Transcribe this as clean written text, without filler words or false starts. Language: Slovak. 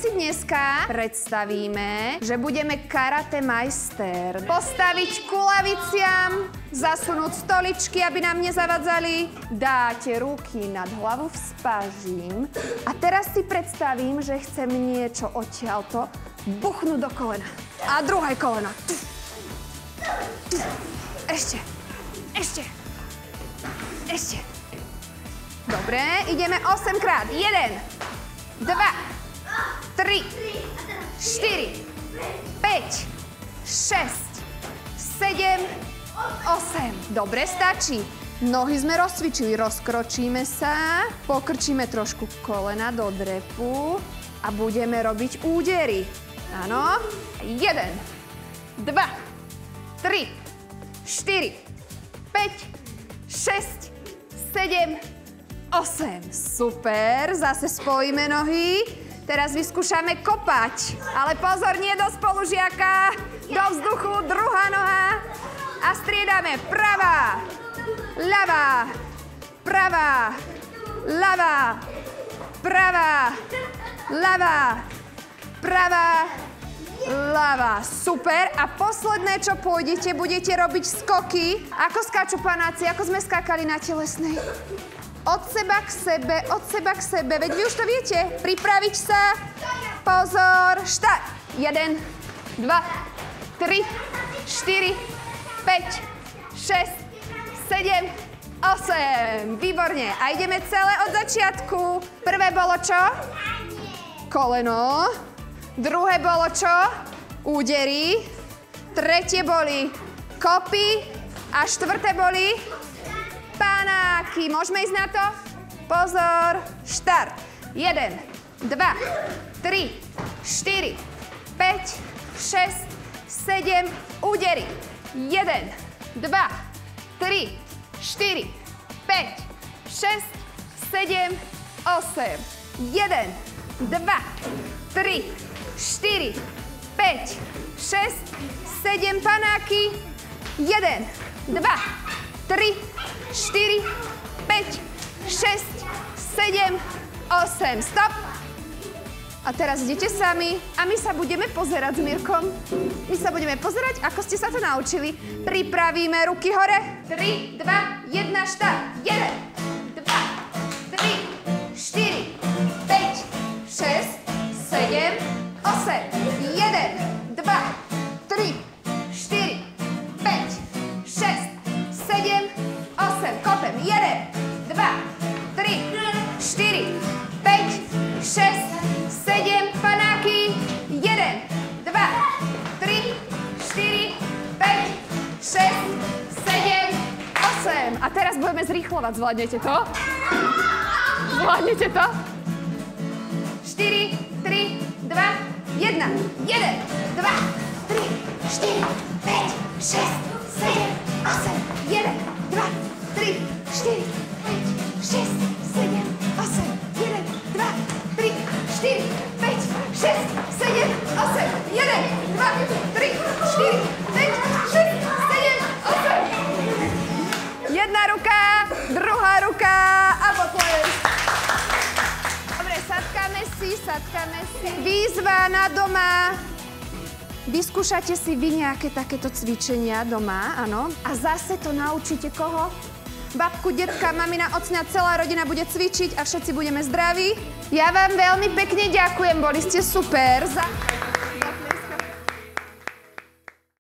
si dneska predstavíme, že budeme karate majster. Postaviť ku laviciam, zasunúť stoličky, aby nám nezavadzali. Dáte ruky nad hlavu, vzpážim. A teraz si predstavím, že chcem niečo odtiaľto buchnúť do kolena. A druhé koleno. Ešte. Dobre, ideme 8 krát. 1, 2, 3, 4, 5, 6, 7, 8. Dobre, stačí. Nohy sme rozcvičili, rozkročíme sa, pokrčíme trošku kolena do drepu a budeme robiť údery. Áno. 1, 2, 3, 4, 5, 6, 7, 8. Super, zase spojíme nohy. Teraz vyskúšame kopať. Ale pozor, nie do spolužiaka. Do vzduchu, druhá noha. A striedame pravá, ľavá, pravá, ľavá, pravá, ľavá, pravá, ľavá. Super. A posledné, čo pôjdete, budete robiť skoky. Ako skáču panáci, ako sme skákali na telesnej. Od seba k sebe, veď vy už to viete. Pripraviť sa. Pozor, štart. 1, 2, 3, 4, 5, 6, 7, 8. Výborne. A ideme celé od začiatku. Prvé bolo čo? Koleno. Druhé bolo čo? Údery. Tretie boli kopy. A štvrté boli panáky. Môžeme ísť na to? Pozor. Štart. 1, 2, 3, 4, 5, 6, 7. Údery. 1, 2, 3, 4, 5, 6, 7, 8. 1, 2, 3, 4, 5, 6, 7 panáky. 1, 2, 3, 4, 5, 6, 7, 8. Stop. A teraz idete sami a my sa budeme pozerať s Mirkom. My sa budeme pozerať, ako ste sa to naučili. Pripravíme ruky hore. 3, 2, 1, štart. 1, 2, 3, 4, 5, 6, 7, 8. 1, 2, 3, 4, 5, 6, 7, 8. Kopem. 1, 2, 3, 4, 5, 6, 7 panáky. 1, 2, 3, 4, 5, 6, 7, 8. A teraz budeme zrýchlovať. Zvládnete to? Zvládnete to? 4, 3, 2, 1. 1, 2, 3, 4, 5, 6, 7, 8. 1, 2, 3, 4, 5, 6, 7, 8. 1, 2, 3, 4, 5, 6, 7, 8. 1, 2, 3, 4, 5, 6, 7, 8. Jedna ruka, druhá ruka a potlesk. Dobre, sadkáme si. Výzva na doma. Vyskúšate si vy nejaké takéto cvičenia doma, áno? A zase to naučíte koho? Babku, detka, mamina, ocňa, celá rodina bude cvičiť a všetci budeme zdraví. Ja vám veľmi pekne ďakujem, boli ste super.